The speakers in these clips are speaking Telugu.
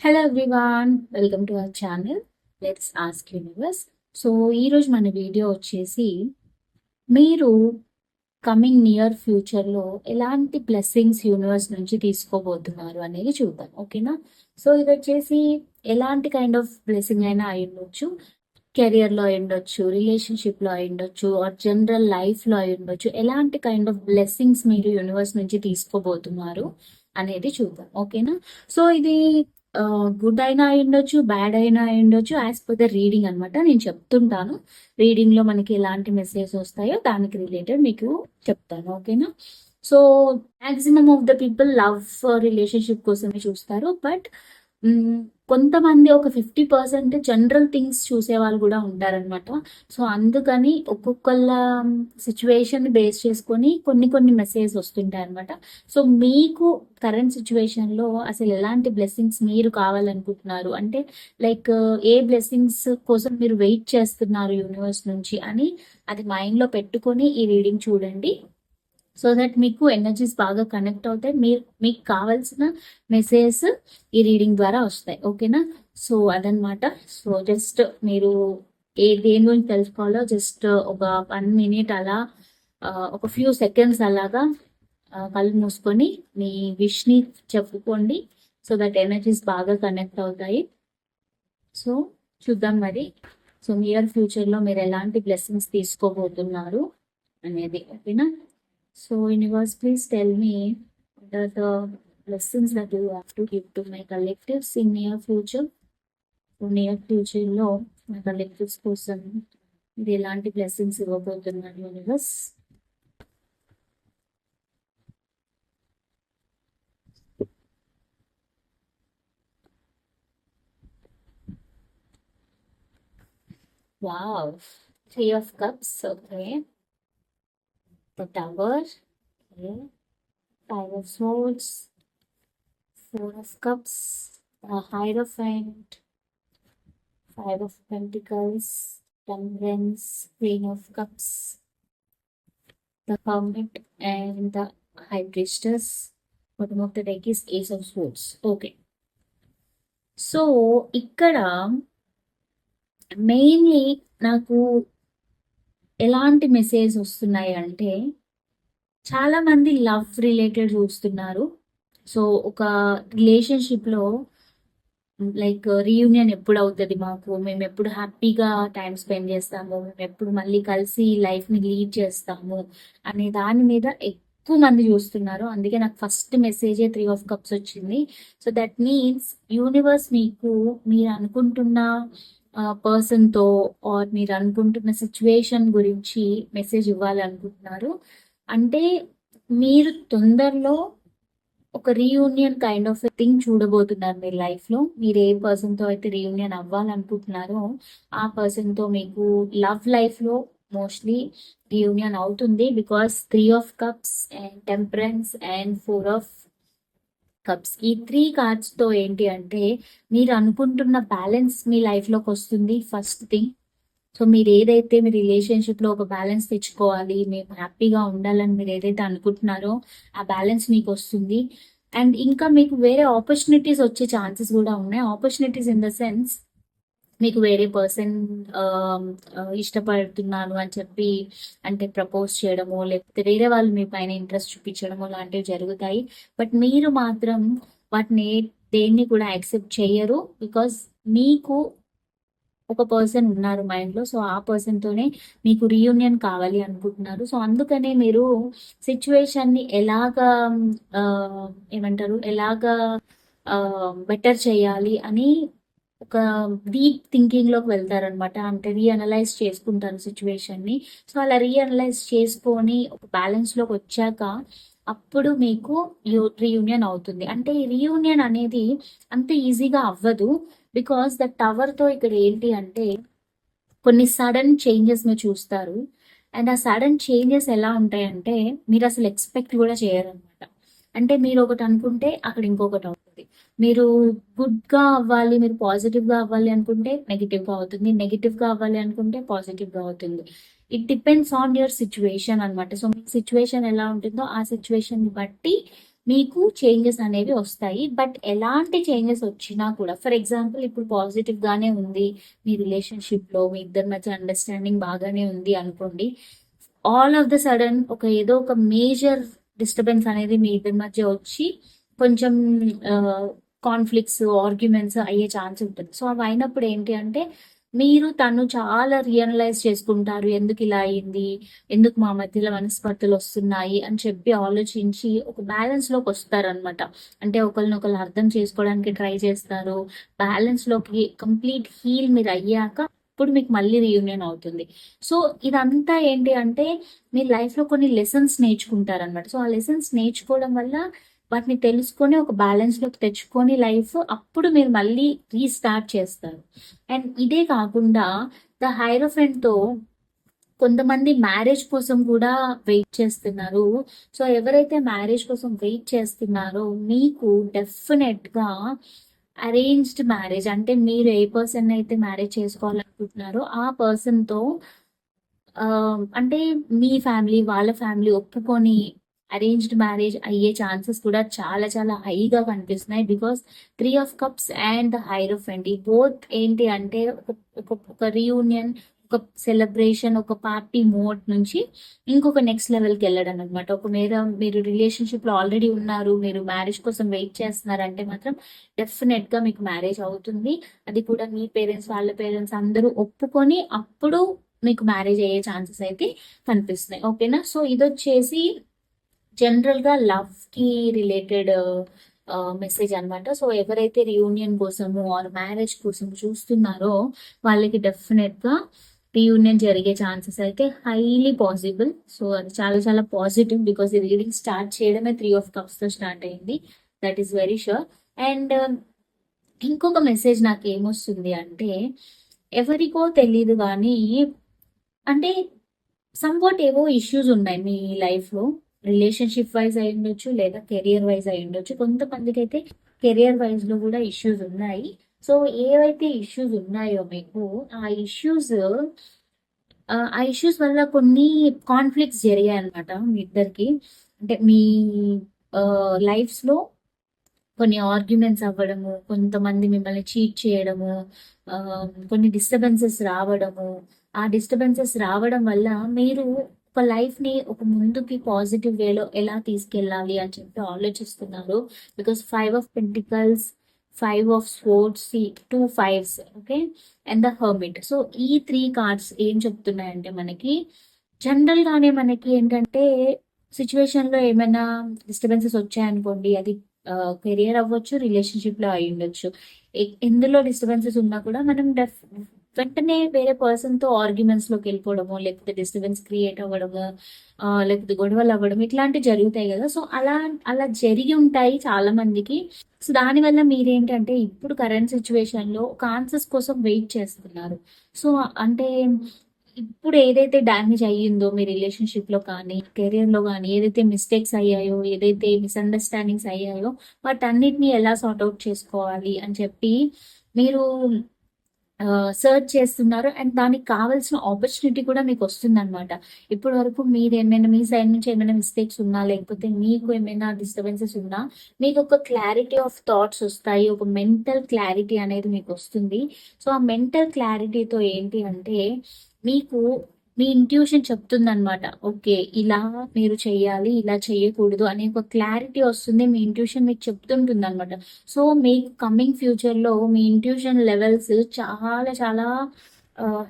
Hello everyone, welcome to our channel let's ask universe. So ఈరోజు మన వీడియో వచ్చేసి మీరు కమింగ్ నియర్ ఫ్యూచర్లో ఎలాంటి బ్లెస్సింగ్స్ యూనివర్స్ నుంచి తీసుకోబోతున్నారు అనేది చూద్దాం. ఓకేనా? సో ఇది వచ్చేసి ఎలాంటి కైండ్ ఆఫ్ బ్లెస్సింగ్ అయినా అయి ఉండొచ్చు. కెరియర్లో అయి ఉండొచ్చు, రిలేషన్షిప్లో అయి ఉండొచ్చు, ఆర్ జనరల్ లైఫ్లో అయి ఉండొచ్చు. ఎలాంటి కైండ్ ఆఫ్ బ్లెస్సింగ్స్ మీరు యూనివర్స్ నుంచి తీసుకోబోతున్నారు అనేది చూద్దాం. ఓకేనా? సో ఇది గుడ్ అయినా అయి ఉండొచ్చు, బ్యాడ్ అయినా అయి ఉండొచ్చు, యాజ్ పర్ ద రీడింగ్ అనమాట. నేను చెప్తుంటాను రీడింగ్లో మనకి ఎలాంటి మెసేజ్ వస్తాయో దానికి రిలేటెడ్ మీకు చెప్తాను. ఓకేనా? So maximum of the people love relationship కోసమే చూస్తారు, బట్ కొంతమంది ఒక 50% జనరల్ థింగ్స్ చూసే వాళ్ళు కూడా ఉంటారనమాట. సో అందుకని ఒక్కొక్కళ్ళ సిచ్యువేషన్ బేస్ చేసుకొని కొన్ని కొన్ని మెసేజ్ వస్తుంటాయి అనమాట. సో మీకు కరెంట్ సిచ్యువేషన్లో అసలు ఎలాంటి బ్లెస్సింగ్స్ మీరు కావాలనుకుంటున్నారు, అంటే లైక్ ఏ బ్లెస్సింగ్స్ కోసం మీరు వెయిట్ చేస్తున్నారు యూనివర్స్ నుంచి అని అది మైండ్లో పెట్టుకొని ఈ రీడింగ్ చూడండి. సో దట్ మీకు ఎనర్జీస్ బాగా కనెక్ట్ అవుతాయి, మీకు కావాల్సిన మెసేజ్ ఈ రీడింగ్ ద్వారా వస్తాయి. ఓకేనా? సో అదనమాట. సో జస్ట్ మీరు దేని గురించి తెలుసుకోవాలో జస్ట్ ఒక 1 minute అలా ఒక ఫ్యూ సెకండ్స్ అలాగా కళ్ళు మూసుకొని మీ విష్ని చెప్పుకోండి. సో దట్ ఎనర్జీస్ బాగా కనెక్ట్ అవుతాయి. సో చూద్దాం మరి. సో నియర్ ఫ్యూచర్లో మీరు ఎలాంటి బ్లెస్సింగ్స్ తీసుకోబోతున్నారు అనేది. ఓకేనా? So universe, please tell me the lessons that you have to give to my collectives in near future. So near future లో my collectives కోసం ఇది ఎలాంటి బ్లెస్సింగ్స్ ఇవ్వబోతున్నారు universe. Wow, 3 of cups. Okay, the tower. Okay, 5 of swords, 4 of cups, the hierophant, 5 of pentacles, temperance, queen of cups, the hermit, and the high priestess. Bottom of the deck is ace of swords. Okay, so ఇక్కడ మెయిన్లీ నాకు ఎలాంటి మెసేజ్ వస్తున్నాయి అంటే, చాలా మంది లవ్ రిలేటెడ్ చూస్తున్నారు. సో ఒక రిలేషన్షిప్లో లైక్ రీయూనియన్ ఎప్పుడు అవుతుంది మాకు, మేము ఎప్పుడు హ్యాపీగా టైం స్పెండ్ చేస్తాము, మేము ఎప్పుడు మళ్ళీ కలిసి లైఫ్ని లీడ్ చేస్తాము అనే దాని మీద ఎక్కువ మంది చూస్తున్నారు. అందుకే నాకు ఫస్ట్ మెసేజే 3 of cups వచ్చింది. సో దట్ మీన్స్ యూనివర్స్ మీకు మీరు అనుకుంటున్న పర్సన్తో ఆర్ మీరు అనుకుంటున్న సిచ్యువేషన్ గురించి మెసేజ్ ఇవ్వాలనుకుంటున్నారు. అంటే మీరు తొందరలో ఒక రీయూనియన్ కైండ్ ఆఫ్ థింగ్ చూడబోతున్నారు మీ లైఫ్లో. మీరు ఏ పర్సన్తో అయితే రీయూనియన్ అవ్వాలనుకుంటున్నారో ఆ పర్సన్తో మీకు లవ్ లైఫ్లో మోస్ట్లీ రీయూనియన్ అవుతుంది. Because 3 of cups and temperance and 4 of cups, ఈ 3 కార్డ్స్తో ఏంటి అంటే మీరు అనుకుంటున్న బ్యాలెన్స్ మీ లైఫ్లోకి వస్తుంది. ఫస్ట్ థింగ్, సో మీరు ఏదైతే మీ రిలేషన్షిప్లో ఒక బ్యాలెన్స్ తెచ్చుకోవాలి, మేము హ్యాపీగా ఉండాలని మీరు ఏదైతే అనుకుంటున్నారో ఆ బ్యాలెన్స్ మీకు వస్తుంది. అండ్ ఇంకా మీకు వేరే ఆపర్చునిటీస్ వచ్చే ఛాన్సెస్ కూడా ఉన్నాయి. ఆపర్చునిటీస్ ఇన్ ద సెన్స్, మీకు వేరే పర్సన్ ఇష్టపడుతున్నాను అని చెప్పి అంటే ప్రపోజ్ చేయడమో, లేకపోతే వేరే వాళ్ళు మీ పైన ఇంట్రెస్ట్ చూపించడమో లాంటివి జరుగుతాయి. బట్ మీరు మాత్రం వాటిని దేన్ని కూడా యాక్సెప్ట్ చేయరు. బికాస్ మీకు ఒక పర్సన్ ఉన్నారు మైండ్లో. సో ఆ పర్సన్తోనే మీకు రీయూనియన్ కావాలి అనుకుంటున్నారు. సో అందుకనే మీరు సిచ్యువేషన్ని ఎలాగా ఏమంటారు, ఎలాగా బెటర్ చేయాలి అని ఒక డీప్ థింకింగ్లోకి వెళ్తారనమాట. అంటే రీఅనలైజ్ చేసుకుంటారు సిచ్యువేషన్ని. సో అలా రీఅనలైజ్ చేసుకొని ఒక బ్యాలెన్స్లోకి వచ్చాక అప్పుడు మీకు రీయూనియన్ అవుతుంది. అంటే ఈ రీయూనియన్ అనేది అంత ఈజీగా అవ్వదు. బికాస్ ద టవర్తో ఇక్కడ ఏంటి అంటే కొన్ని సడన్ చేంజెస్ మీరు చూస్తారు. అండ్ ఆ సడన్ చేంజెస్ ఎలా ఉంటాయంటే మీరు అసలు ఎక్స్పెక్ట్ కూడా చేయరనమాట. అంటే మీరు ఒకటి అనుకుంటే అక్కడ ఇంకొకటి అవుతుంది. మీరు గుడ్గా అవ్వాలి, మీరు పాజిటివ్గా అవ్వాలి అనుకుంటే నెగిటివ్గా అవుతుంది, నెగిటివ్గా అవ్వాలి అనుకుంటే పాజిటివ్గా అవుతుంది. It depends on your situation అనమాట. సో మీ సిచ్యువేషన్ ఎలా ఉంటుందో ఆ సిచ్యువేషన్ బట్టి మీకు చేంజెస్ అనేవి వస్తాయి. బట్ ఎలాంటి చేంజెస్ వచ్చినా కూడా, ఫర్ ఎగ్జాంపుల్ ఇప్పుడు పాజిటివ్ గానే ఉంది మీ రిలేషన్షిప్ లో, మీ ఇద్దరి మధ్య అండర్స్టాండింగ్ బాగానే ఉంది అనుకోండి. ఆల్ ఆఫ్ ద సడన్ ఏదో ఒక మేజర్ డిస్టర్బెన్స్ అనేది మీ ఇద్దరి మధ్య వచ్చి కొంచెం కాన్ఫ్లిక్ట్స్, ఆర్గ్యుమెంట్స్ అయ్యే ఛాన్స్ ఉంటుంది. సో అవి అయినప్పుడు ఏంటి అంటే మీరు తను చాలా రియలైజ్ చేసుకుంటారు, ఎందుకు ఇలా అయింది, ఎందుకు మా మధ్యలో మనస్పర్ధలు వస్తున్నాయి అని చెప్పి ఆలోచించి ఒక బ్యాలెన్స్ లోకి వస్తారనమాట. అంటే ఒకరినొకరు అర్థం చేసుకోవడానికి ట్రై చేస్తారు. బ్యాలెన్స్ లోకి కంప్లీట్ హీల్ మీరు అయ్యాక ఇప్పుడు మీకు మళ్ళీ రీయూనియన్ అవుతుంది. సో ఇదంతా ఏంటి అంటే మీ లైఫ్ లో కొన్ని లెసన్స్ నేర్చుకుంటారనమాట. సో ఆ లెసన్స్ నేర్చుకోవడం వల్ల వాటిని తెలుసుకొని ఒక బ్యాలెన్స్ లోకి తెచ్చుకొని లైఫ్ అప్పుడు మీరు మళ్ళీ రీస్టార్ట్ చేస్తారు. అండ్ ఇదే కాకుండా ద హైరోఫెంట్ తో కొంతమంది మ్యారేజ్ కోసం కూడా వెయిట్ చేస్తున్నారు. సో ఎవరైతే మ్యారేజ్ కోసం వెయిట్ చేస్తున్నారో మీకు డెఫినెట్ గా అరేంజ్డ్ మ్యారేజ్, అంటే మీరు ఏ పర్సన్ అయితే మ్యారేజ్ చేసుకోవాలనుకుంటున్నారో ఆ పర్సన్ తో అంటే మీ ఫ్యామిలీ వాళ్ళ ఫ్యామిలీ ఒప్పుకొని అరేంజ్డ్ మ్యారేజ్ అయ్యే ఛాన్సెస్ కూడా చాలా చాలా హైగా కనిపిస్తున్నాయి. Because 3 of Cups and the hierophant ఈ బోత్ ఏంటి అంటే ఒక రీయూనియన్, ఒక సెలబ్రేషన్, ఒక పార్టీ మోడ్ నుంచి ఇంకొక నెక్స్ట్ లెవెల్కి వెళ్ళడం అనమాట. ఒక మీరు రిలేషన్షిప్ లో ఆల్రెడీ ఉన్నారు, మీరు మ్యారేజ్ కోసం వెయిట్ చేస్తున్నారంటే మాత్రం డెఫినెట్ గా మీకు మ్యారేజ్ అవుతుంది. అది కూడా మీ పేరెంట్స్ వాళ్ళ పేరెంట్స్ అందరూ ఒప్పుకొని అప్పుడు మీకు మ్యారేజ్ అయ్యే ఛాన్సెస్ అయితే కనిపిస్తున్నాయి. ఓకేనా? సో ఇది వచ్చేసి జనరల్ గా లవ్ కి రిలేటెడ్ మెసేజ్ అనమాట. సో ఎవరైతే రియూనియన్ కోసము ఆర్ మ్యారేజ్ కోసం చూస్తున్నారో వాళ్ళకి డెఫినెట్ గా రియూనియన్ జరిగే ఛాన్సెస్ అయితే హైలీ పాసిబుల్. సో అది చాలా చాలా పాజిటివ్, బికాస్ ఈ రీడింగ్ స్టార్ట్ చేయడమే 3 of Cups తో స్టార్ట్ అయింది. That is very sure. And ఇంకొక మెసేజ్ నాకు ఏమొస్తుంది అంటే ఎవరికో తెలియదు కానీ అంటే సమ్వాట్ ఏవో ఇష్యూస్ ఉన్నాయి మీ లైఫ్ లో. రిలేషన్షిప్ వైజ్ అయి ఉండొచ్చు, లేదా కెరియర్ వైజ్ అయి ఉండొచ్చు. కొంతమందికి అయితే కెరియర్ వైజ్ లో కూడా ఇష్యూస్ ఉన్నాయి. సో ఏవైతే ఇష్యూస్ ఉన్నాయో మీకు ఆ ఇష్యూస్ వల్ల కొన్ని కాన్ఫ్లిక్ట్స్ జరిగాయి అనమాట మీ ఇద్దరికి. అంటే మీ లైఫ్స్ లో కొన్ని ఆర్గ్యుమెంట్స్ అవ్వడము, కొంతమంది మిమ్మల్ని చీట్ చేయడము, కొన్ని డిస్టర్బెన్సెస్ రావడము. ఆ డిస్టర్బెన్సెస్ రావడం వల్ల మీరు ఒక లైఫ్ ని ఒక ముందుకి పాజిటివ్ వేలో ఎలా తీసుకెళ్ళాలి అని చెప్పి ఆలోచిస్తున్నారు. Because 5 of Pentacles, 5 of Swords, 2 5s, okay, and the hermit. So ఈ 3 కార్డ్స్ ఏం చెప్తున్నాయంటే మనకి జనరల్ గానే మనకి ఏంటంటే సిచ్యువేషన్ లో ఏమైనా డిస్టర్బెన్సెస్ వచ్చాయనుకోండి, అది కెరియర్ అవ్వచ్చు, రిలేషన్షిప్ లో అయి ఉండొచ్చు. ఎందులో డిస్టర్బెన్సెస్ ఉన్నా కూడా మనం వెంటనే వేరే పర్సన్ తో ఆర్గ్యుమెంట్స్ లోకి వెళ్ళిపోవడము, లేకపోతే డిస్టర్బెన్స్ క్రియేట్ అవ్వడము, లేకపోతే గొడవలు అవ్వడం, ఇట్లాంటివి జరుగుతాయి కదా. సో అలా అలా జరిగి ఉంటాయి చాలా మందికి. సో దానివల్ల మీరేంటంటే ఇప్పుడు కరెంట్ సిచ్యువేషన్ లో ఒక ఆన్సర్స్ కోసం వెయిట్ చేస్తున్నారు. సో అంటే ఇప్పుడు ఏదైతే డ్యామేజ్ అయ్యిందో మీ రిలేషన్షిప్ లో కానీ కెరియర్ లో కానీ, ఏదైతే మిస్టేక్స్ అయ్యాయో, ఏదైతే మిస్అండర్స్టాండింగ్స్ అయ్యాయో, వాటన్నిటిని ఎలా సార్ట్అవుట్ చేసుకోవాలి అని చెప్పి మీరు సర్చ్ చేస్తున్నారు. అండ్ దానికి కావాల్సిన ఆపర్చునిటీ కూడా మీకు వస్తుంది అనమాట. ఇప్పటి వరకు మీరు ఏమైనా మీ సైడ్ నుంచి ఏమైనా మిస్టేక్స్ ఉన్నా, లేకపోతే మీకు ఏమైనా డిస్టర్బెన్సెస్ ఉన్నా, మీకు ఒక క్లారిటీ ఆఫ్ థాట్స్ వస్తాయి, ఒక మెంటల్ క్లారిటీ అనేది మీకు వస్తుంది. సో ఆ మెంటల్ క్లారిటీతో ఏంటి అంటే మీకు మీ ఇంట్యూషన్ చెప్తుంది అనమాట, ఓకే ఇలా మీరు చెయ్యాలి, ఇలా చెయ్యకూడదు అనే ఒక క్లారిటీ వస్తుంది. మీ ఇంట్యూషన్ మీకు చెప్తుంటుంది అనమాట. సో మీకు కమింగ్ ఫ్యూచర్ లో మీ ఇంట్యూషన్ లెవెల్స్ చాలా చాలా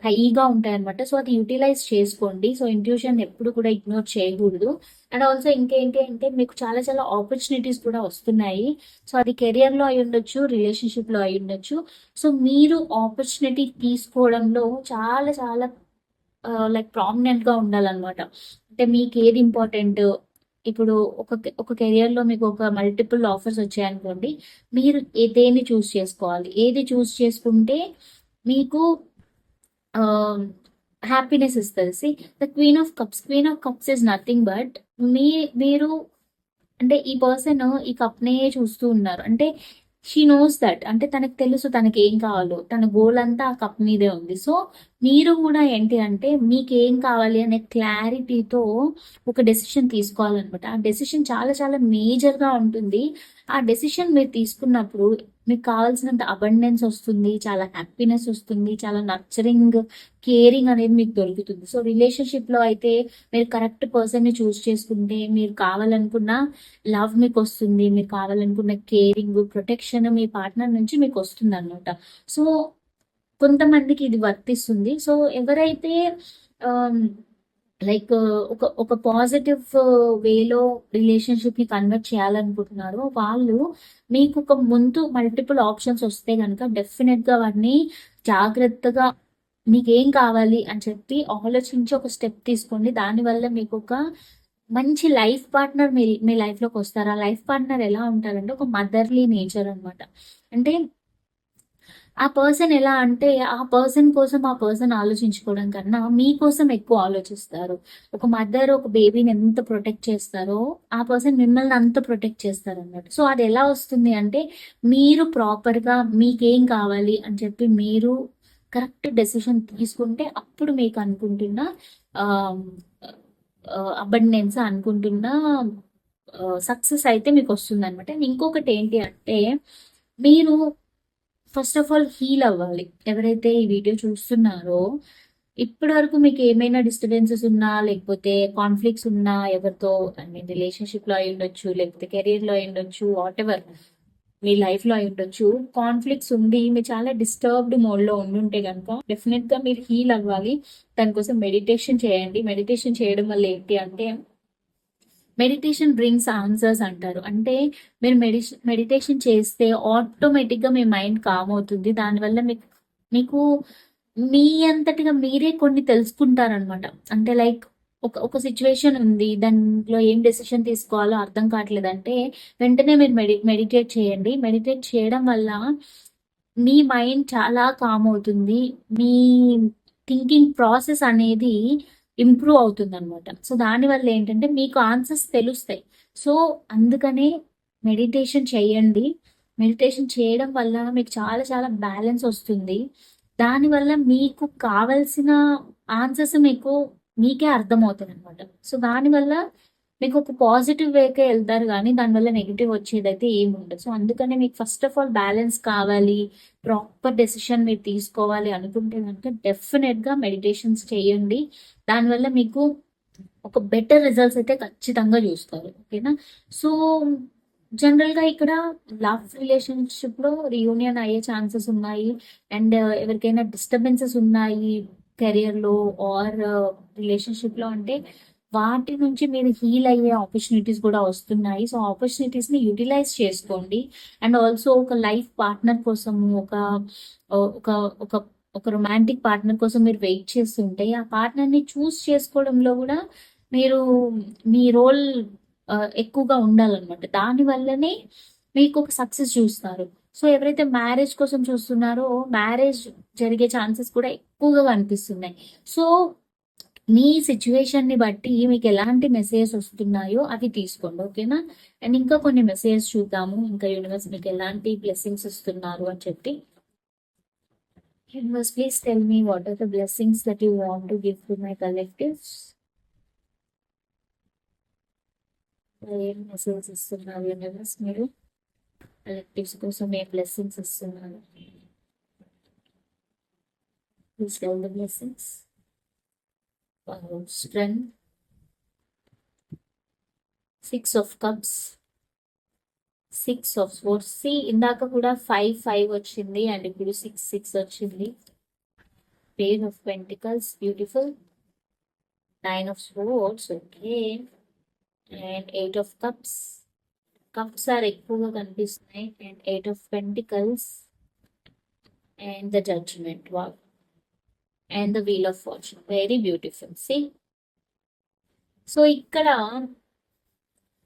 హైగా ఉంటాయి అనమాట. సో అది యూటిలైజ్ చేసుకోండి. సో ఇంట్యూషన్ ఎప్పుడు కూడా ఇగ్నోర్ చేయకూడదు. అండ్ ఆల్సో ఇంకేంటి అంటే మీకు చాలా చాలా ఆపర్చునిటీస్ కూడా వస్తున్నాయి. సో అది కెరియర్ లో అయి ఉండొచ్చు, రిలేషన్షిప్ లో అయి ఉండొచ్చు. సో మీరు ఆపర్చునిటీ తీసుకోవడంలో చాలా చాలా లైక్ ప్రామినెంట్ గా ఉండాలన్నమాట. అంటే మీకు ఏది ఇంపార్టెంట్, ఇప్పుడు ఒక ఒక కెరియర్ లో మీకు ఒక మల్టిపుల్ ఆఫర్స్ వచ్చాయనుకోండి, మీరు దేన్ని చూస్ చేసుకోవాలి, ఏది చూస్ చేసుకుంటే మీకు హ్యాపీనెస్ ఇస్తుంది. The queen of cups is nothing but మీరు అంటే ఈ పర్సన్ ఈ కప్ నే చూస్తూ ఉన్నారు అంటే షీ నోస్ దట్, అంటే తనకు తెలుసు తనకి ఏం కావాలో, తన గోల్ అంతా ఆ కప్ మీదే ఉంది. సో మీరు కూడా ఏంటి అంటే మీకేం కావాలి అనే క్లారిటీతో ఒక డెసిషన్ తీసుకోవాలన్నమాట. ఆ డెసిషన్ చాలా చాలా మేజర్‌గా ఉంటుంది. ఆ డెసిషన్ మీరు తీసుకున్నప్పుడు మీకు కావాల్సినంత అబండెన్స్ వస్తుంది. చాలా హ్యాపీనెస్ వస్తుంది. చాలా నర్చరింగ్, కేరింగ్ అనేది మీకు దొరుకుతుంది. సో, రిలేషన్‌షిప్‌లో అయితే మీరు కరెక్ట్ పర్సన్‌ని చూజ్ చేసుకుంటే మీరు కావాలనుకున్న లవ్ మీకొస్తుంది. మీరు కావాలనుకున్న కేరింగ్, ప్రొటెక్షన్ మీ పార్ట్నర్ నుంచి మీకొస్తుందన్నమాట. సో, కొంతమందికి ఇది వర్తిస్తుంది. సో, ఎవరైతే ఆహ్, లైక్ ఒక పాజిటివ్ వేలో రిలేషన్‌షిప్‌ని కన్వర్ట్ చేయాలనుకుంటున్నారో వాళ్ళు మీకొక ముందు మల్టిపుల్ ఆప్షన్స్ వస్తే గనక డెఫినిట్‌గా వాటిని జాగ్రత్తగా మీకేం కావాలి అని చెప్పి ఆలోచించి ఒక స్టెప్ తీసుకోండి. దానివల్ల మీకొక మంచి లైఫ్ పార్ట్నర్ మీ లైఫ్‌లోకొస్తారు. ఆ లైఫ్ పార్ట్నర్ ఎలా ఉంటారంటే ఒక మదర్‌లీ నేచర్ అనమాట. అంటే ఆ పర్సన్ ఎలా అంటే, ఆ పర్సన్ కోసం ఆ పర్సన్ ఆలోచించుకోవడం కన్నా, మీకోసం ఎక్కువ ఆలోచిస్తారు. ఒక మదర్ ఒక బేబీని ఎంత ప్రొటెక్ట్ చేస్తారో, ఆ పర్సన్ మిమ్మల్ని అంత ప్రొటెక్ట్ చేస్తారన్నమాట. సో, అది ఎలా వస్తుంది అంటే, మీరు ప్రాపర్‌గా మీకేం కావాలి అని చెప్పి మీరు కరెక్ట్ డెసిషన్ తీసుకుంటే, అప్పుడు మీకు అనుకుంటున్న ఆహ్, అబండెన్స్ అనుకుంటున్న సక్సెస్ అయితే మీకొస్తుందన్నమాట. ఇంకొకటి ఏంటి అంటే, మీరు ఫస్ట్ ఆఫ్ ఆల్ హీల్ అవ్వాలి. ఎవరైతే ఈ వీడియో చూస్తున్నారో, ఇప్పటి వరకు మీకు ఏమైనా డిస్టర్బెన్సెస్ ఉన్నా, లేకపోతే కాన్‌ఫ్లిక్ట్స్ ఉన్నా ఎవరితో ఐ మీన్ రిలేషన్‌షిప్‌లో అయ్యుండొచ్చు, లేకపోతే కెరియర్‌లో అయ్యుండొచ్చు, వాటెవర్ మీ లైఫ్‌లో అయ్యుండొచ్చు. కాన్‌ఫ్లిక్ట్స్ ఉండి మీరు చాలా డిస్టర్బ్డ్ మోడ్‌లో ఉండుంటే గనుక డెఫినిట్‌గా మీరు హీల్ అవ్వాలి. దానికోసం మెడిటేషన్ చేయండి. మెడిటేషన్ చేయడం వల్ల ఏంటి అంటే మెడిటేషన్ బ్రింగ్స్ ఆన్సర్స్ అంటారు. అంటే మీరు మెడిటేషన్ చేస్తే ఆటోమేటిక్‌గా మీ మైండ్ కామ్ అవుతుంది. దానివల్ల మీకు మీ అంతటిగా మీరే కొన్ని తెలుసుకుంటారనమాట. అంటే లైక్ ఒక సిట్యుయేషన్ ఉంది. దాంట్లో ఏం డెసిషన్ తీసుకోవాలో అర్థం కావట్లేదంటే వెంటనే మీరు మెడిటేట్ చేయండి. మెడిటేట్ చేయడం వల్ల మీ మైండ్ చాలా కామ్ అవుతుంది. మీ థింకింగ్ ప్రాసెస్ అనేది ఇంప్రూవ్ అవుతుందనమాట. సో, దానివల్ల ఏంటంటే మీకు ఆన్సర్స్ తెలుస్తాయి. సో, అందుకనే మెడిటేషన్ చేయండి. మెడిటేషన్ చేయడం వల్ల మీకు చాలా చాలా బ్యాలెన్స్ వస్తుంది. దానివల్ల మీకు కావాల్సిన ఆన్సర్స్ మీకే అర్థమవుతాయనమాట. సో, దానివల్ల మీకొక పాజిటివ్ వేకే ఎళ్తారు గానీ, దానివల్ల నెగెటివ్ వచ్చేదైతే ఏముండదు. సో, అందుకనే మీకు ఫస్ట్ ఆఫ్ ఆల్ బ్యాలెన్స్ కావాలి, ప్రాపర్ డెసిషన్ మీరు తీసుకోవాలి అనుకుంటే గనుక డెఫినెట్‌గా మెడిటేషన్స్ చేయండి. దానివల్ల మీకు ఒక బెటర్ రిజల్ట్స్ అయితే ఖచ్చితంగా చూస్తారు. ఓకేనా? సో, జనరల్‌గా ఇక్కడ లవ్ రిలేషన్‌షిప్‌లో రీయూనియన్ అయ్యే ఛాన్సెస్ ఉన్నాయి. అండ్ ఎవరికైనా డిస్టర్బెన్సెస్ ఉన్నాయి కెరియర్‌లో ఆర్ రిలేషన్‌షిప్‌లో అంటే వాటి నుంచి మీరు హీల్ అయ్యే ఆపర్చునిటీస్ కూడా వస్తున్నాయి. సో, ఆపర్చునిటీస్‌ని యుటిలైజ్ చేసుకోండి. అండ్ ఆల్సో ఒక లైఫ్ పార్ట్నర్ కోసము ఒక ఒక ఒక రొమాంటిక్ పార్ట్నర్ కోసం మీరు వెయిట్ చేస్తుంటే, ఆ పార్ట్నర్‌ని చూజ్ చేసుకోవడంలో గూడా మీరు మీ రోల్ ఎక్కువగా ఉండాలనమాట. దాని వల్లనే మీకొక సక్సెస్ చూస్తారు. సో, ఎవరైతే మ్యారేజ్ కోసం చూస్తున్నారో, మ్యారేజ్ జరిగే ఛాన్సెస్ కూడా ఎక్కువగా కనిపిస్తున్నాయి. సో, మీ సిట్యుయేషన్‌ని బట్టి మీకెలాంటి మెసేజెస్ వస్తున్నాయో అవి తీసుకోండి. ఓకేనా? అండ్ ఇంకా కొన్ని మెసేజెస్ చూద్దాము. ఇంకా యూనివర్స్ మీకెలాంటి బ్లెస్సింగ్స్ ఇస్తున్నారు అని చెప్పి. Universe, please tell me what are the blessings that you want to give to my collectives? ఏం మెసేజ్ ఇస్తున్నారు యూనివర్స్ మీరు? కలెక్టివ్స్ కోసం ఏ బ్లెస్సింగ్స్ ఇస్తున్నారు? Please tell the blessings. Strength, 6 of cups, 6 of swords. See, ఇందాక కూడా 5, 5 వచ్చింది అండ్ ఇప్పుడు 6, 6 వచ్చింది. Page of Pentacles, beautiful. 9 of swords, okay. And 8 of cups. Cups are ఎక్కువగా కనిపిస్తున్నాయి. And 8 of Pentacles. And the Judgment, wow. And the Wheel of Fortune, very beautiful. See? So ఇక్కడ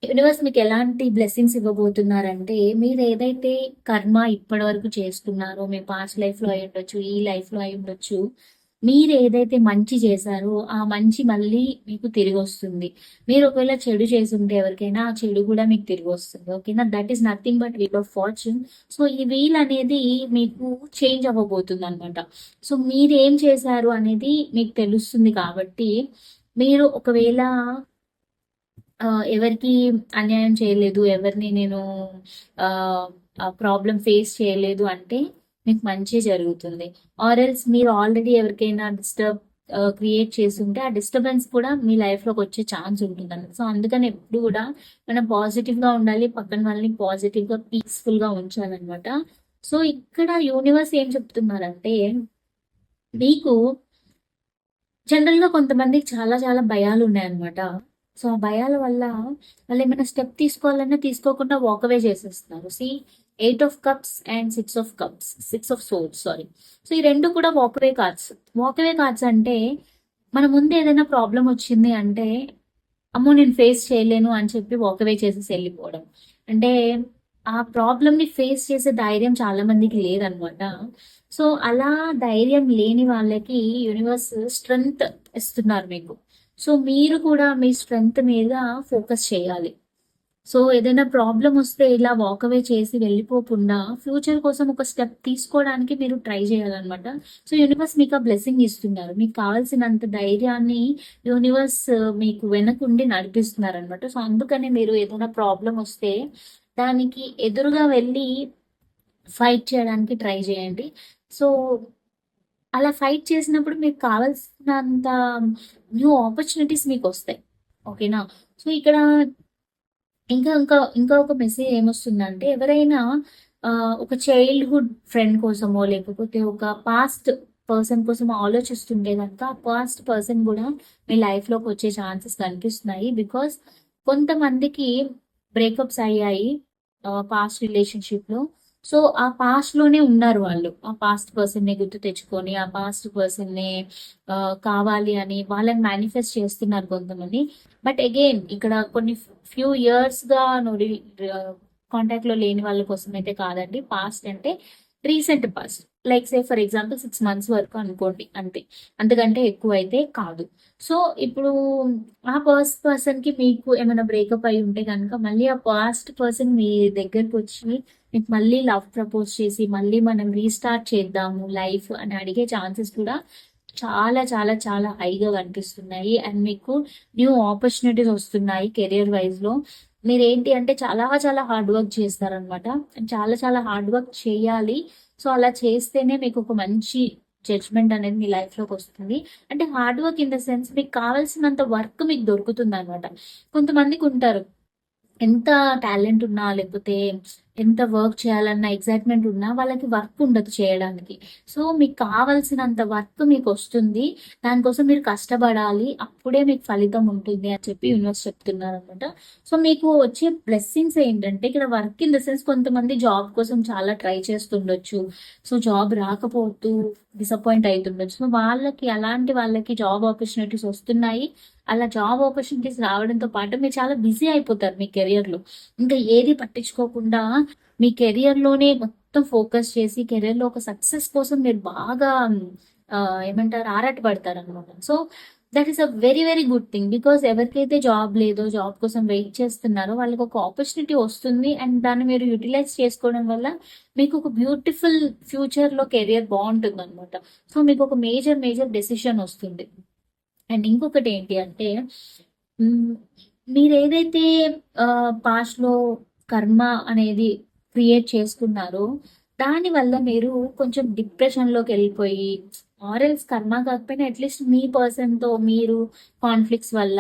యూనివర్స్ మీకు ఎలాంటి బ్లెస్సింగ్స్ ఇవ్వబోతున్నారంటే మీరు ఏదైతే కర్మ ఇప్పటి వరకు చేస్తున్నారో మీ పాస్ట్ లైఫ్లో అయి ఉండొచ్చు, ఈ లైఫ్లో అయి ఉండొచ్చు, మీరు ఏదైతే మంచి చేశారో ఆ మంచి మళ్ళీ మీకు తిరిగి వస్తుంది. మీరు ఒకవేళ చెడు చేసుంటే ఎవరికైనా ఆ చెడు కూడా మీకు తిరిగి వస్తుంది. ఓకేనా? That is nothing but wheel of fortune. So ఈ వీల్ అనేది మీకు చేంజ్ అవ్వబోతుంది అనమాట. సో మీరు ఏం చేశారు అనేది మీకు తెలుస్తుంది కాబట్టి మీరు ఒకవేళ ఎవరికి అన్యాయం చేయలేదు, ఎవరిని నేను ప్రాబ్లం ఫేస్ చేయలేదు అంటే మీకు మంచి జరుగుతుంది. ఆర్ ఎల్స్ మీరు ఆల్రెడీ ఎవరికైనా డిస్టర్బ్ క్రియేట్ చేస్తుంటే ఆ డిస్టర్బెన్స్ కూడా మీ లైఫ్లోకి వచ్చే ఛాన్స్ ఉంటుందండి. సో అందుకని ఎప్పుడు కూడా మనం పాజిటివ్గా ఉండాలి, పక్కన వాళ్ళని పాజిటివ్గా పీస్ఫుల్గా ఉంచాలన్నమాట. సో ఇక్కడ యూనివర్స్ ఏం చెప్తున్నారంటే మీకు జనరల్గా కొంతమందికి చాలా చాలా భయాలు ఉన్నాయన్నమాట. సో ఆ భయాల వల్ల వాళ్ళు ఏమైనా స్టెప్ తీసుకోవాలన్నా తీసుకోకుండా వాక్ అవే చేసేస్తున్నారు. Eight of cups and six of swords sorry. So ఈ రెండు కూడా వాక్ అవే కార్డ్స్ అంటే మన ముందు ఏదైనా ప్రాబ్లం వచ్చింది అంటే అమ్మో నేను ఫేస్ చేయలేను అని చెప్పి వాక్ అవే చేసేసి వెళ్ళిపోవడం. అంటే ఆ ప్రాబ్లమ్ని ఫేస్ చేసే ధైర్యం చాలా మందికి లేదనమాట. సో అలా ధైర్యం లేని వాళ్ళకి యూనివర్స్ స్ట్రెంగ్త్ ఇస్తున్నారు మీకు. సో మీరు కూడా మీ స్ట్రెంగ్త్ మీద ఫోకస్ చేయాలి. సో ఏదైనా ప్రాబ్లం వస్తే ఇలా వాకవే చేసి వెళ్ళిపోకుండా ఫ్యూచర్ కోసం ఒక స్టెప్ తీసుకోవడానికి మీరు ట్రై చేయాలన్నమాట. సో యూనివర్స్ మీకు ఆ బ్లెస్సింగ్ ఇస్తున్నారు. మీకు కావాల్సినంత ధైర్యాన్ని యూనివర్స్ మీకు వెనకుండి నడిపిస్తున్నారు అనమాట. సో అందుకని మీరు ఏదైనా ప్రాబ్లం వస్తే దానికి ఎదురుగా వెళ్ళి ఫైట్ చేయడానికి ట్రై చేయండి. సో అలా ఫైట్ చేసినప్పుడు మీకు కావాల్సినంత న్యూ ఆపర్చునిటీస్ మీకు వస్తాయి. ఓకేనా? సో ఇక్కడ ఇంకా ఇంకా ఇంకా ఒక మెసేజ్ ఏమొస్తుందంటే ఎవరైనా ఒక చైల్డ్హుడ్ ఫ్రెండ్ కోసమో లేకపోతే ఒక పాస్ట్ పర్సన్ కోసం ఆలోచిస్తుంటే కనుక ఆ పాస్ట్ పర్సన్ కూడా మీ లైఫ్లోకి వచ్చే ఛాన్సెస్ కనిపిస్తున్నాయి. బికాస్ కొంతమందికి బ్రేకప్స్ అయ్యాయి పాస్ట్ రిలేషన్షిప్లో. సో ఆ పాస్ట్ లోనే ఉన్నారు వాళ్ళు. ఆ పాస్ట్ పర్సన్ ని గుర్తు తెచ్చుకొని ఆ పాస్ట్ పర్సన్ ని కావాలి అని వాళ్ళని మేనిఫెస్ట్ చేస్తున్నారు కొంతమంది. బట్ అగైన్ ఇక్కడ కొన్ని ఫ్యూ ఇయర్స్ గా కాంటాక్ట్ లో లేని వాళ్ళ కోసం అయితే కాదండి. పాస్ట్ అంటే recent past, like say for example 6 months వరకు అనుకోండి, అంతే. అంతకంటే ఎక్కువ అయితే కాదు. సో ఇప్పుడు ఆ పర్సన్ కి మీకు ఏమైనా బ్రేకప్ అయి ఉంటే కనుక మళ్ళీ ఆ పాస్ట్ పర్సన్ మీ దగ్గరకు వచ్చి మీకు మళ్ళీ లవ్ ప్రపోజ్ చేసి మళ్ళీ మనం రీస్టార్ట్ చేద్దాము లైఫ్ అని అడిగే ఛాన్సెస్ కూడా చాలా చాలా చాలా హైగా కనిపిస్తున్నాయి. అండ్ మీకు న్యూ ఆపర్చునిటీస్ వస్తున్నాయి కెరియర్ వైజ్ లో. మీరు ఏంటి అంటే చాలా చాలా హార్డ్ వర్క్ చేస్తారనమాట. చాలా చాలా హార్డ్ వర్క్ చేయాలి. సో అలా చేస్తేనే మీకు ఒక మంచి జడ్జ్మెంట్ అనేది మీ లైఫ్ లోకి వస్తుంది. అంటే hard work in the sense మీకు కావాల్సినంత వర్క్ మీకు దొరుకుతుంది అనమాట. కొంతమందికి ఉంటారు ఎంత టాలెంట్ ఉన్నా లేకపోతే ఎంత వర్క్ చేయాలన్న ఎగ్జైట్మెంట్ ఉన్నా వాళ్ళకి వర్క్ ఉండదు చేయడానికి. సో మీకు కావాల్సినంత వర్క్ మీకు వస్తుంది. దానికోసం మీరు కష్టపడాలి, అప్పుడే మీకు ఫలితం ఉంటుంది అని చెప్పి యూనివర్స్ చెప్తున్నారు అనమాట. సో మీకు వచ్చే బ్లెస్సింగ్స్ ఏంటంటే ఇక్కడ వర్క్ ఇన్ ద సెన్స్ కొంతమంది జాబ్ కోసం చాలా ట్రై చేస్తుండొచ్చు. సో జాబ్ రాకపోతూ డిసప్పాయింట్ అవుతుండొచ్చు. సో అలాంటి వాళ్ళకి జాబ్ ఆపర్చునిటీస్ వస్తున్నాయి. అలా జాబ్ ఆపర్చునిటీస్ రావడంతో పాటు మీరు చాలా బిజీ అయిపోతారు మీ కెరియర్లో. ఇంకా ఏది పట్టించుకోకుండా మీ కెరియర్లోనే మొత్తం ఫోకస్ చేసి కెరియర్లో ఒక సక్సెస్ కోసం మీరు బాగా ఏమంటారు ఆరాట పడతారు అనమాట. So that is a very very good thing. Because ఎవరికైతే జాబ్ లేదో, జాబ్ కోసం వెయిట్ చేస్తున్నారో వాళ్ళకి ఒక ఆపర్చునిటీ వస్తుంది. అండ్ దాన్ని మీరు యూటిలైజ్ చేసుకోవడం వల్ల మీకు ఒక బ్యూటిఫుల్ ఫ్యూచర్లో కెరియర్ బాగుంటుంది అనమాట. సో మీకు ఒక మేజర్ మేజర్ డెసిషన్ వస్తుంది. అండ్ ఇంకొకటి ఏంటి అంటే మీరు ఏదైతే పాస్ట్లో కర్మ అనేది క్రియేట్ చేసుకున్నారో దానివల్ల మీరు కొంచెం డిప్రెషన్లోకి వెళ్ళిపోయి ఆర్ఎల్స్ కర్మ కాకపోయినా అట్లీస్ట్ మీ పర్సన్తో మీరు కాన్ఫ్లిక్ట్స్ వల్ల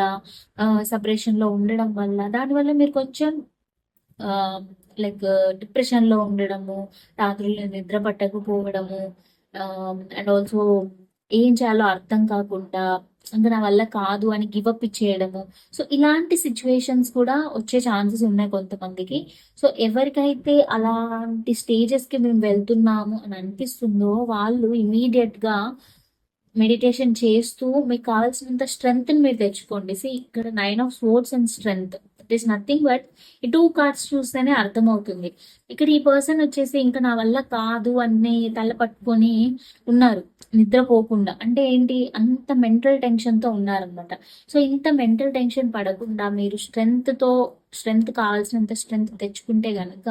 సపరేషన్లో ఉండడం వల్ల దానివల్ల మీరు కొంచెం లైక్ డిప్రెషన్లో ఉండడము, రాత్రులు నిద్ర పట్టకపోవడము, అండ్ ఆల్సో ఏం చేయాలో అర్థం కాకుండా ఇంకా నా వల్ల కాదు అని గివప్ ఇచ్చేయడము. సో ఇలాంటి సిచ్యువేషన్స్ కూడా వచ్చే ఛాన్సెస్ ఉన్నాయి కొంతమందికి. సో ఎవరికైతే అలాంటి స్టేజెస్కి మేము వెళ్తున్నాము అని అనిపిస్తుందో వాళ్ళు ఇమీడియట్గా మెడిటేషన్ చేస్తూ మీకు కావాల్సినంత స్ట్రెంగ్త్ని మీరు తెచ్చుకోండి. ఇక్కడ 9 of Swords and strength. It is nothing but ఈ 2 కార్డ్స్ చూస్తేనే అర్థమవుతుంది. ఇక్కడ ఈ పర్సన్ వచ్చేసి ఇంకా నా వల్ల కాదు అని తల పట్టుకొని ఉన్నారు నిద్రపోకుండా. అంటే ఏంటి, అంత మెంటల్ టెన్షన్‌తో ఉన్నారనమాట. సో, ఇంత మెంటల్ టెన్షన్ పడకుండా మీరు స్ట్రెంగ్త్ కావాల్సినంత స్ట్రెంగ్త్ తెచ్చుకుంటే గనక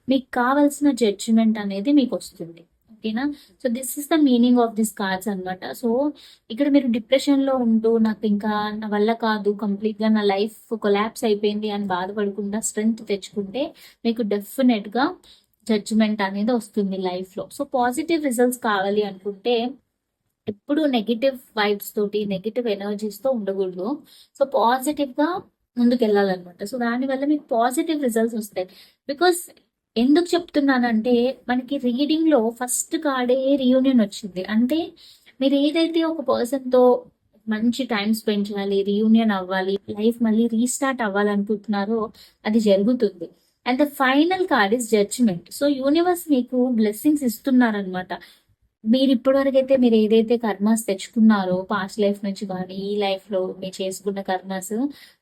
మీకు కావాల్సిన జడ్జిమెంట్ అనేది మీకొస్తుంది. ఓకేనా? So, this is the meaning of this cards అనమాట. సో, ఇక్కడ మీరు డిప్రెషన్‌లో ఉంటూ నాకు ఇంకా నా వల్ల కాదు, కంప్లీట్‌గా నా లైఫ్ కొలాప్స్ అయిపోయింది అని బాధపడకుండా స్ట్రెంగ్త్ తెచ్చుకుంటే మీకు డెఫినెట్‌గా జడ్జిమెంట్ అనేది వస్తుంది లైఫ్‌లో. సో, పాజిటివ్ రిజల్ట్స్ కావాలి అనుకుంటే ఎప్పుడు నెగెటివ్ వైబ్స్ తోటి, నెగెటివ్ ఎనర్జీస్‌తో ఉండకూడదు. సో, పాజిటివ్‌గా ముందుకెళ్ళాలనమాట. సో, దానివల్ల మీకు పాజిటివ్ రిజల్ట్స్ వస్తాయి. బికాస్ ఎందుకు చెప్తున్నానంటే మనకి రీడింగ్‌లో ఫస్ట్ కార్డే రీయూనియన్ వచ్చింది. అంటే మీరు ఏదైతే ఒక పర్సన్‌తో మంచి టైమ్ స్పెండ్ చేయాలి, రీయూనియన్ అవ్వాలి, లైఫ్ మళ్ళీ రీస్టార్ట్ అవ్వాలనుకుంటున్నారో అది జరుగుతుంది. And the final card is judgement. So, universe మీకు బ్లెస్సింగ్స్ ఇస్తున్నారనమాట. మీరు ఇప్పటివరకు అయితే మీరు ఏదైతే కర్మాస్ తెచ్చుకున్నారో పాస్ట్ లైఫ్ నుంచి కానీ ఈ లైఫ్ లో మీరు చేసుకున్న కర్మాస్,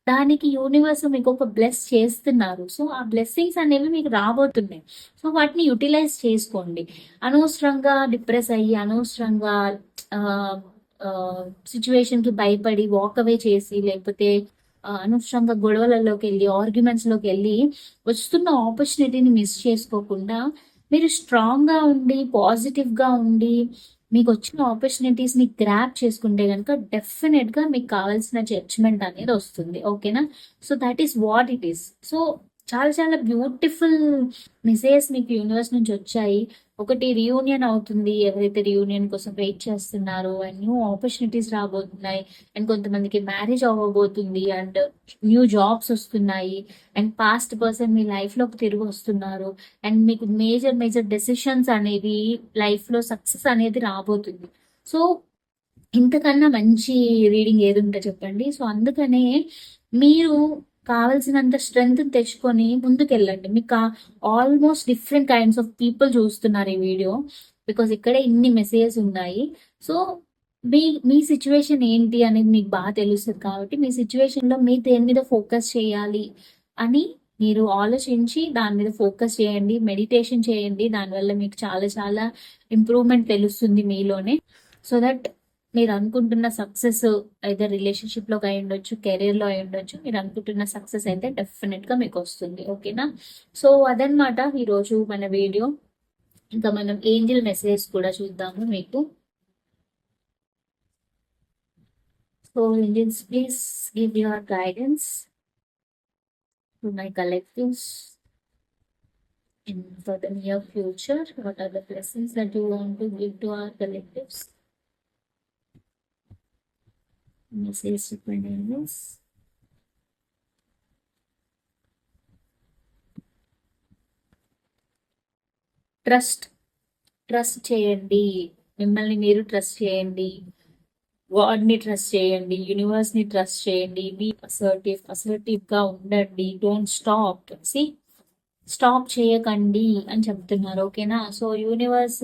దానికి యూనివర్స్ మీకు ఒక బ్లెస్ చేస్తున్నారు. సో ఆ బ్లెస్సింగ్స్ అనేవి మీకు రాబోతున్నాయి. సో వాటిని యూటిలైజ్ చేసుకోండి. అనవసరంగా డిప్రెస్ అయ్యి అనవసరంగా సిచ్యువేషన్ కి భయపడి వాక్ అవే చేసి, లేకపోతే అనవసరంగా గొడవలలోకి వెళ్ళి ఆర్గ్యుమెంట్స్ లోకి వెళ్ళి వస్తున్న ఆపర్చునిటీని మిస్ చేసుకోకుండా మీరు స్ట్రాంగ్‌గా ఉండి, పాజిటివ్‌గా ఉండి, మీకొచ్చిన ఆపర్చునిటీస్‌ని గ్రాబ్ చేసుకుంటే గనుక డెఫినెట్‌గా మీకు కావాల్సిన జడ్జ్‌మెంట్ అనేది వస్తుంది. ఓకేనా? So, that is what it is. So, చాలా చాలా బ్యూటిఫుల్ మెసేజెస్ మీకు యూనివర్స్ నుంచి వచ్చాయి. ఒకటి రీయూనియన్ అవుతుంది. ఎవరైతే రీయూనియన్ కోసం వెయిట్ చేస్తున్నారో అండ్ న్యూ ఆపర్చునిటీస్ రాబోతున్నాయి. అండ్ కొంతమందికి మ్యారేజ్ అవ్వబోతుంది అండ్ న్యూ జాబ్స్ వస్తున్నాయి. అండ్ పాస్ట్ పర్సన్ మీ లైఫ్‌లోకి తిరిగి వస్తున్నారు. అండ్ మీకు మేజర్ మేజర్ డెసిషన్స్ అనేవి లైఫ్‌లో సక్సెస్ అనేది రాబోతుంది. సో, ఇంతకన్నా మంచి రీడింగ్ ఏది ఉంటే చెప్పండి. సో, అందుకనే మీరు కావాల్సినంత స్ట్రెంగ్త్ తెచ్చుకొని ముందుకెళ్ళండి. మీకు almost different kinds of people చూస్తున్నారు ఈ వీడియో. బికాస్ ఇక్కడే ఇన్ని మెసేజెస్ ఉన్నాయి. సో, మీ మీ సిచ్యువేషన్ ఏంటి అనేది మీకు బాగా తెలుస్తుంది కాబట్టి మీ సిచ్యువేషన్‌లో మీరు దేని మీద ఫోకస్ చేయాలి అని మీరు ఆలోచించి దాని మీద ఫోకస్ చేయండి. మెడిటేషన్ చేయండి. దానివల్ల మీకు చాలా చాలా ఇంప్రూవ్‌మెంట్ తెలుస్తుంది మీలోనే. సో దట్ మీరు అనుకుంటున్న సక్సెస్ ఐదర్ రిలేషన్షిప్ లో అయి ఉండొచ్చు, కెరీర్ లో అయి ఉండొచ్చు, మీరు అనుకుంటున్న సక్సెస్ అయితే డెఫినెట్ గా మీకు వస్తుంది. ఓకేనా? సో అదనమాట ఈరోజు మన వీడియో. ఇంకా మనం ఏంజిల్ మెసేజ్ కూడా చూద్దాము మీకు. So angels, please give your guidance to my collectives in for the near future. What are the blessings that you want to give to our collectives? Message supernames. Trust చేయండి. మిమ్మల్ని మీరు ట్రస్ట్ చేయండి. గాడ్ని ట్రస్ట్ చేయండి. యూనివర్స్ని ట్రస్ట్ చేయండి. బీ అసర్టివ్గా ఉండండి. డోంట్ స్టాప్ చేయకండి అని చెప్తున్నారు. ఓకేనా? సో యూనివర్స్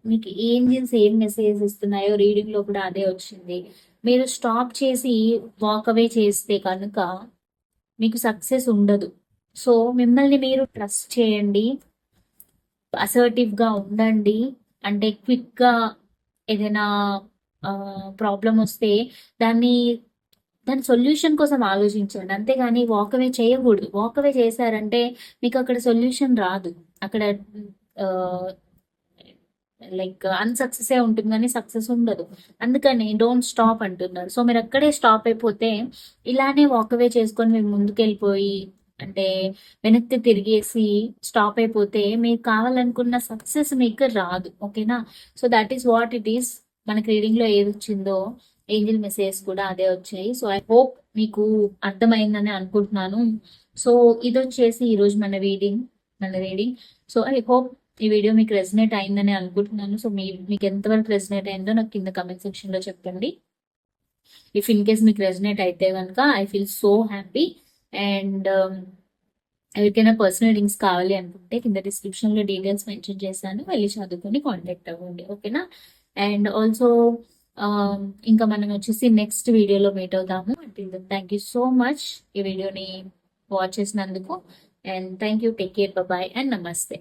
మీకు ఏంజిల్స్ ఏం మెసేజ్ ఇస్తున్నాయో రీడింగ్ లో కూడా అదే వచ్చింది. మీరు స్టాప్ చేసి వాక్ అవే చేస్తే కనుక మీకు సక్సెస్ ఉండదు. సో మిమ్మల్ని మీరు ట్రస్ట్ చేయండి. అసర్టివ్ గా ఉండండి. అంటే క్విక్ గా ఏదైనా ప్రాబ్లం వస్తే దాని సొల్యూషన్ కోసం ఆలోచించండి. అంతేగాని వాక్ అవే చేయకూడదు. వాక్ అవే చేశారంటే మీకు అక్కడ సొల్యూషన్ రాదు. అక్కడ లైక్ అన్సక్సెస్ ఉంటుంది కానీ సక్సెస్ ఉండదు. అందుకని డోంట్ స్టాప్ అంటున్నారు. సో మీరు అక్కడే స్టాప్ అయిపోతే ఇలానే వాక్ అవే చేసుకొని మీరు ముందుకెళ్ళిపోయి అంటే వెనక్కి తిరిగేసి స్టాప్ అయిపోతే మీకు కావాలనుకున్న సక్సెస్ మీకు రాదు. ఓకేనా? So that is what it is. మనకి రీడింగ్ లో ఏది వచ్చిందో ఏంజిల్ మెసేజ్ కూడా అదే వచ్చాయి. సో ఐ హోప్ మీకు అర్థమైందని అనుకుంటున్నాను. సో ఇది వచ్చేసి ఈరోజు మన రీడింగ్. సో ఐ హోప్ ఈ వీడియో మీకు రెజనేట్ అయిందని అనుకుంటున్నాను. సో మీకు ఎంతవరకు రెజనేట్ అయిందో నాకు కింద కమెంట్ సెక్షన్ లో చెప్పండి. ఇఫ్ ఇన్ కేస్ మీకు రెజనేట్ అయితే కనుక I feel so happy. And ఎవరికైనా పర్సనల్ లింక్స్ కావాలి అనుకుంటే కింద డిస్క్రిప్షన్ లో డీటెయిల్స్ మెన్షన్ చేశాను, వెళ్ళి చదువుకొని కాంటాక్ట్ అవ్వండి. ఓకేనా? అండ్ ఆల్సో ఇంకా మనం వచ్చేసి నెక్స్ట్ వీడియోలో మీట్ అవుతాము. థ్యాంక్ యూ సో మచ్ ఈ వీడియోని వాచ్ చేసినందుకు. And thank you. Take care. Bye and నమస్తే.